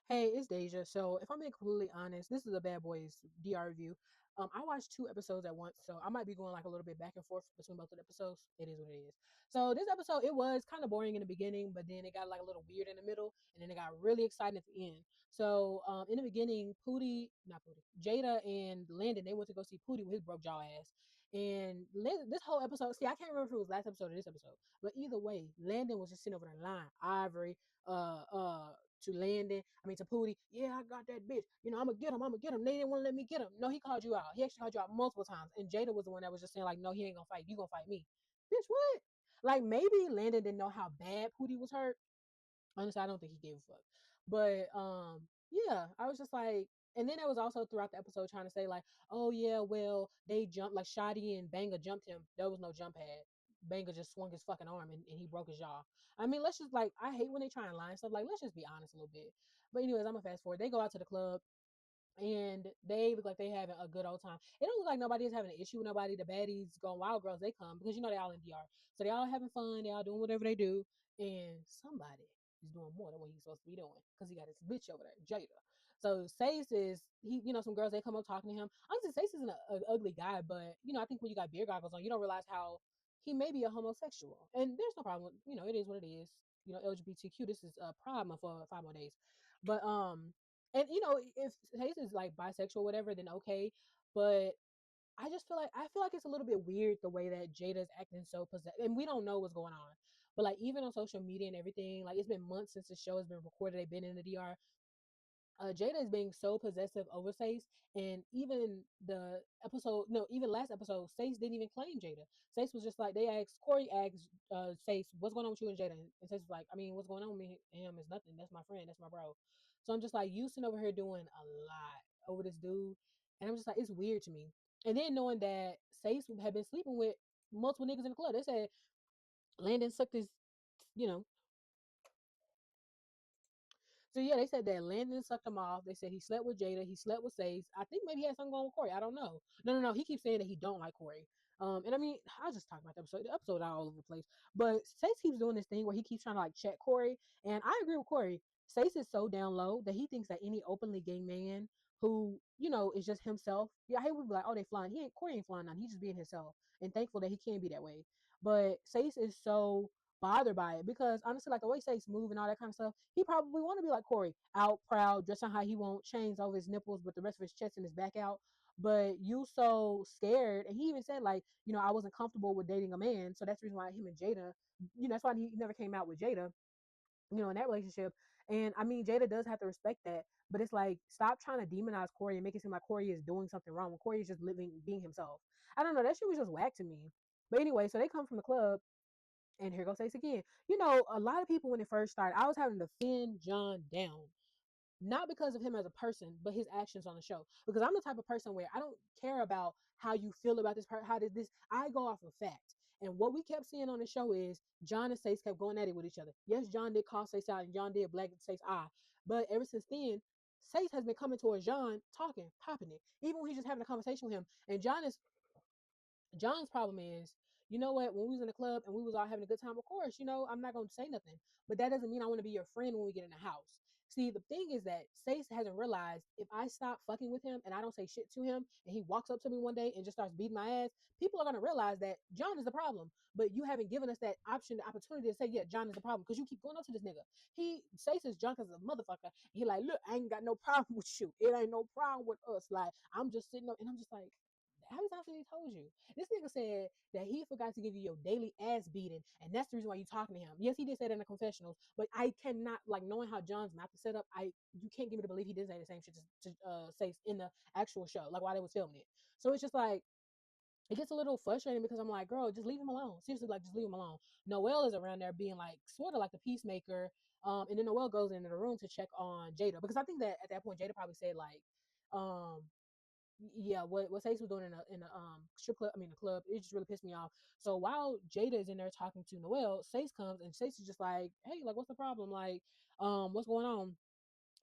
Hey, it's Deja. So, if I'm being completely honest, this is a Bad Boys DR review. I watched two episodes at once, so I might be going like a little bit back and forth between both of the episodes. It is what it is. So, this episode it was kind of boring in the beginning, but then it got like a little weird in the middle, and then it got really exciting at the end. So, in the beginning, not Pootie, Jada and Landon they went to go see Pootie with his broke jaw ass, and this whole episode. See, I can't remember if it was last episode or this episode, but either way, Landon was just sitting over there lying. Ivory, to Landon. I mean to Pootie. Yeah, I got that bitch. I'm gonna get him. I'm gonna get him. They didn't want to let me get him. No, he called you out. He actually called you out multiple times. And Jada was the one that was just saying like, no, he ain't gonna fight. You gonna fight me, bitch? What? Like maybe Landon didn't know how bad Pootie was hurt. Honestly, I don't think he gave a fuck. But yeah, I was just like, and then it was also throughout the episode trying to say like, oh yeah, well they jumped like Shotty and Banga jumped him. There was no jump pad. Banga just swung his fucking arm and he broke his jaw. I mean, let's just like I hate when they try and lie and stuff. Like, let's just be honest a little bit. But anyways, I'm gonna fast forward. They go out to the club and they look like they having a good old time. It don't look like nobody is having an issue with nobody. The baddies going wild girls, they come because they all in DR. So they all having fun, they all doing whatever they do, and somebody is doing more than what he's supposed to be doing because he got his bitch over there, Jada. So Sace is some girls they come up talking to him. Honestly, Sace isn't an ugly guy, but I think when you got beer goggles on, you don't realize how he may be a homosexual. And there's no problem, it is what it is. LGBTQ, this is Pride Month for 5 more days. But and if Hayes is like bisexual, whatever, then okay. But I feel like it's a little bit weird the way that Jada's acting so possessed, and we don't know what's going on. But like even on social media and everything, like it's been months since the show has been recorded. They've been in the DR. Jada is being so possessive over Sace, and even the episode, no, even last episode, Sace didn't even claim Jada. Sace was just like Corey asked Sace, "What's going on with you and Jada?" And Sace was like, "I mean, what's going on with me and him is nothing. That's my friend. That's my bro." So I'm just like, you sitting over here doing a lot over this dude, and I'm just like, it's weird to me. And then knowing that Sace had been sleeping with multiple niggas in the club, they said Landon sucked his, you know, So yeah, they said that Landon sucked him off. They said he slept with Jada. He slept with Sace. I think maybe he had something going with Corey. I don't know. No. He keeps saying that he don't like Corey. And I mean, I'll just talk about the episode. The episode all over the place. But Sace keeps doing this thing where he keeps trying to like check Corey. And I agree with Corey. Sace is so down low that he thinks that any openly gay man who, is just himself. Yeah, he would be like, oh, they flying. Corey ain't flying none. He's just being himself. And thankful that he can be that way. But Sace is so bothered by it because honestly, like the way Sace move and all that kind of stuff, he probably want to be like Corey, out, proud, dressing how he want, chains over his nipples, but the rest of his chest and his back out. But you so scared, and he even said like, I wasn't comfortable with dating a man, so that's the reason why him and Jada, that's why he never came out with Jada, in that relationship. And I mean, Jada does have to respect that, but it's like stop trying to demonize Corey and make it seem like Corey is doing something wrong when Corey is just living, being himself. I don't know, that shit was just whack to me. But anyway, so they come from the club and here goes Ace again. A lot of people when it first started, I was having to defend John down. Not because of him as a person, but his actions on the show. Because I'm the type of person where I don't care about how you feel about this part. How did this? I go off of fact. And what we kept seeing on the show is John and Sace kept going at it with each other. Yes, John did call Sace out, and John did black Sace eye. But ever since then, Sace has been coming towards John, talking, popping it. Even when he's just having a conversation with him, and John's problem is, you know what? When we was in the club and we was all having a good time, of course, I'm not going to say nothing. But that doesn't mean I want to be your friend when we get in the house. See, the thing is that Stace hasn't realized if I stop fucking with him and I don't say shit to him and he walks up to me one day and just starts beating my ass, people are going to realize that John is the problem. But you haven't given us that option, the opportunity to say, yeah, John is the problem because you keep going up to this nigga. Stace is drunk as a motherfucker. He like, look, I ain't got no problem with you. It ain't no problem with us. Like, I'm just sitting up and I'm just like, how many times have he told you? This nigga said that he forgot to give you your daily ass beating, and that's the reason why you talking to him. Yes, he did say that in the confessionals, but I cannot, like, knowing how John's mouth is set up, you can't get me to believe he didn't say the same shit to say in the actual show, like while they was filming it. So it's just like it gets a little frustrating because I'm like, girl, just leave him alone. Seriously, like just leave him alone. Noelle is around there being like sort of like the peacemaker. And then Noelle goes into the room to check on Jada because I think that at that point Jada probably said like, um, yeah, what Stacey was doing in a strip club, I mean the club, it just really pissed me off. So while Jada is in there talking to Noelle, Stacey comes and Stacey's just like, hey, like what's the problem? Like, what's going on?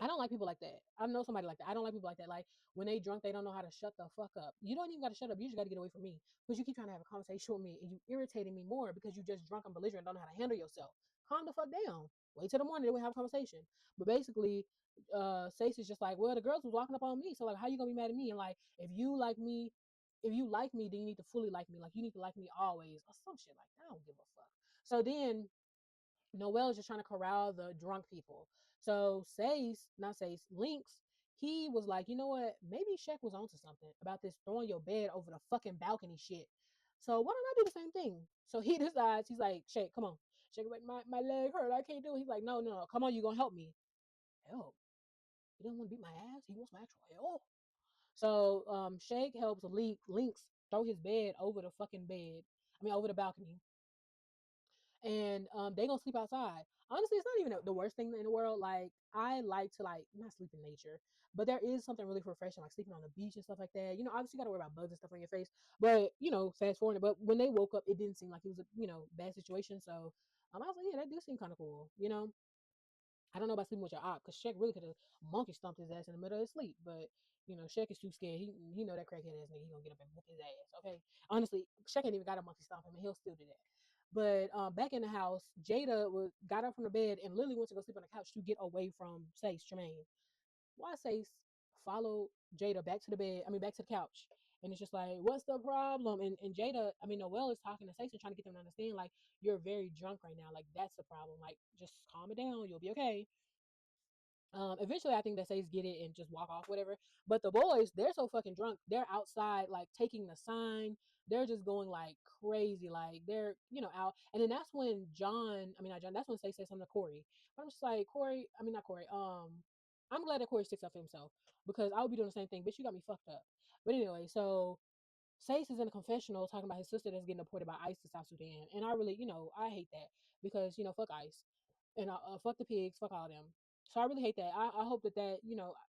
I don't like people like that. I know somebody like that. I don't like people like that. Like when they drunk, they don't know how to shut the fuck up. You don't even got to shut up. You just got to get away from me because you keep trying to have a conversation with me and you irritating me more because you just drunk and belligerent and don't know how to handle yourself. calm the fuck down. Wait till the morning, then we have a conversation. But basically, Stacey's just like, well, the girls was walking up on me, so like, how you gonna be mad at me? And like, if you like me, then you need to fully like me. Like, you need to like me always, or some shit like that. I don't give a fuck. So then Noel is just trying to corral the drunk people. So not Sace, Lynx, he was like, you know what? Maybe Shaq was onto something about this throwing your bed over the fucking balcony shit. So why don't I do the same thing? So he decides, he's like, Shaq, come on. Shaq like, my leg hurt. I can't do it. He's like, no, no, no. Come on, you gonna help me. Help. He doesn't want to beat my ass. He wants my actual help. So Shake helps Lynx throw his bed over the fucking bed. I mean, over the balcony, and they gonna sleep outside. Honestly, it's not even the worst thing in the world. Like, I like to like not sleep in nature, but there is something really refreshing, like sleeping on the beach and stuff like that. Obviously you got to worry about bugs and stuff on your face, but fast forward. But when they woke up, it didn't seem like it was a bad situation. So I was like, yeah, that do seem kind of cool. I don't know about sleeping with your op because Shaq really could have monkey stomped his ass in the middle of his sleep, but Shaq is too scared. He know that crackhead ass nigga. He gonna get up and whoop his ass. Okay, honestly, Shaq ain't even got a monkey stomp him, and he'll still do that. But back in the house, Jada got up from the bed and literally went to go sleep on the couch to get away from Sace Tremaine. Why Sace followed Jada back to the bed? I mean, back to the couch. And it's just like, what's the problem? And Jada, I mean, Noelle is talking to Sace and trying to get them to understand, like, you're very drunk right now. Like, that's the problem. Like, just calm it down. You'll be okay. Eventually, I think that Sace get it and just walk off, whatever. But the boys, they're so fucking drunk. They're outside, like taking the sign. They're just going like crazy, like they're out. And then that's when I mean not John. That's when Sace says something to Corey. But I'm just like Corey. I mean not Corey. I'm glad that Corey sticks up for himself because I would be doing the same thing. Bitch, you got me fucked up. But anyway, so Sace is in a confessional talking about his sister that's getting deported by ICE to South Sudan, and I really, I hate that because fuck ICE and fuck the pigs, fuck all them. So I really hate that. I hope that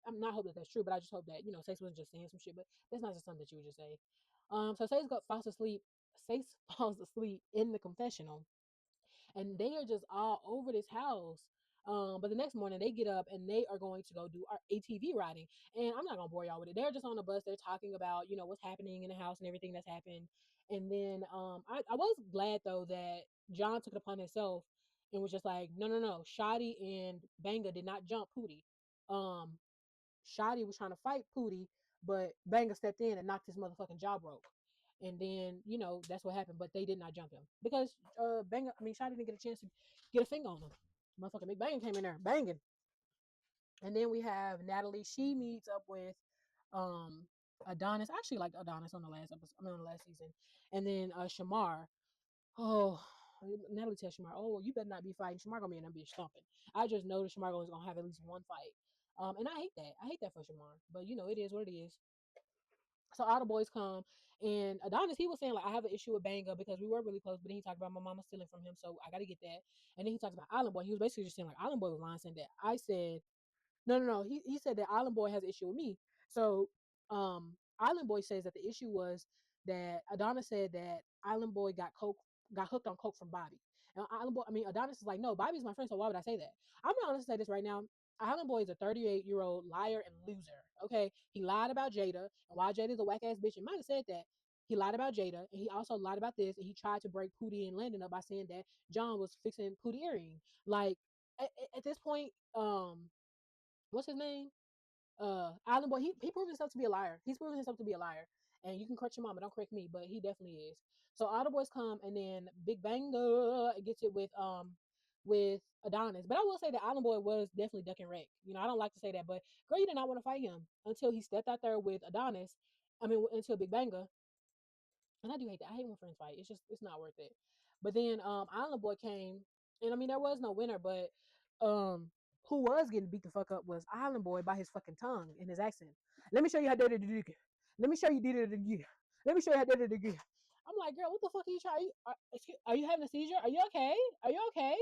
I'm not hope that that's true, but I just hope that Sace wasn't just saying some shit. But that's not just something that you would just say. So falls asleep. Sace falls asleep in the confessional, and they are just all over this house. But the next morning they get up and they are going to go do our ATV riding. And I'm not gonna bore y'all with it. They're just on the bus. They're talking about what's happening in the house and everything that's happened. And then I was glad though that John took it upon himself and was just like, no, no, no. Shotty and Banga did not jump Pootie. Um, Shotty was trying to fight Pootie, but Banga stepped in and knocked his motherfucking jaw broke. And then, that's what happened. But they did not jump him because Shotty didn't get a chance to get a finger on him. Motherfucking Big Bang came in there banging. And then we have Natalie. She meets up with um Adonis. I actually liked Adonis on the last episode. I mean, on the last season. And then Shamar. Oh, Natalie tells Shamar, "Oh, you better not be fighting. Shamar gonna be in that bitch stomping." I just know that Shamar is gonna have at least one fight. And I hate that. I hate that for Shamar. But it is what it is. So all the boys come, and Adonis, he was saying like, I have an issue with Banga because we were really close, but then he talked about my mama stealing from him, so I got to get that. And then he talks about Island Boy. He was basically just saying like Island Boy was lying, saying that I said no, no, no. He said that Island Boy has an issue with me. So Island Boy says that the issue was that Adonis said that Island Boy got hooked on coke from Bobby. And Adonis is like, no, Bobby's my friend, so why would I say that? I'm gonna honestly say this right now. Island Boy is a 38-year-old liar and loser. Okay, he lied about Jada, and while Jada's a whack ass bitch, and might have said that. He lied about Jada, and he also lied about this, and he tried to break Pootie and Landon up by saying that John was fixing Pootie earring. Like at this point, what's his name? Island Boy, he proved himself to be a liar. He's proven himself to be a liar. And you can correct your mama, don't correct me, but he definitely is. So all the boys come, and then Big Banga gets it with Adonis. But I will say that Island Boy was definitely ducking wreck. I don't like to say that, but girl, you did not want to fight him until he stepped out there with Adonis. I mean, until Big Banga. And I do hate that. I hate when friends fight. It's not worth it. But then Island Boy came, and I mean there was no winner, but um who was getting beat the fuck up was Island Boy by his fucking tongue and his accent. Let me show you how dirty the dick. Let me show you dirty the dick. Let me show you how dirty the dick. I'm like, girl, what the fuck are you trying? Are you having a seizure? Are you okay? Are you okay?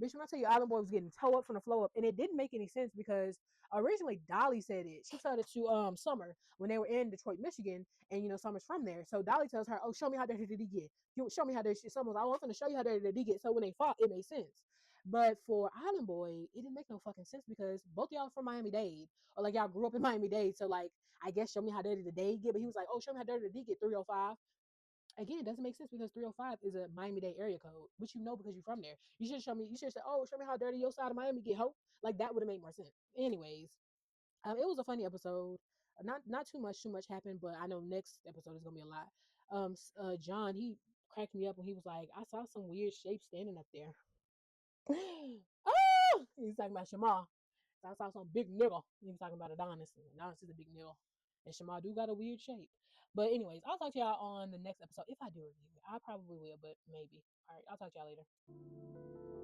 Bitch, when I tell you Island Boy was getting toe up from the flow up, and it didn't make any sense because originally Dolly said it. She said it to Summer when they were in Detroit, Michigan, and Summer's from there. So Dolly tells her, "Oh, show me how dirty did he get? You show me how dirty." Summer's, "I want to show you how dirty did he get." So when they fought, it made sense. But for Island Boy, it didn't make no fucking sense because both y'all from Miami Dade, or like y'all grew up in Miami Dade. So like, I guess show me how dirty the Dade get. But he was like, "Oh, show me how dirty the D get 305." Again, it doesn't make sense because 305 is a Miami-Dade area code, which you know because you're from there. You should show me. You should say, "Oh, show me how dirty your side of Miami get, ho." Like that would have made more sense. Anyways, it was a funny episode. Not too much happened, but I know next episode is gonna be a lot. John, he cracked me up when he was like, "I saw some weird shape standing up there." Oh, he's talking about Shamal. So I saw some big nigga. He was talking about Adonis. Adonis is a big nigga. And Shamal do got a weird shape. But anyways, I'll talk to y'all on the next episode. If I do review it, I probably will, but maybe. All right, I'll talk to y'all later.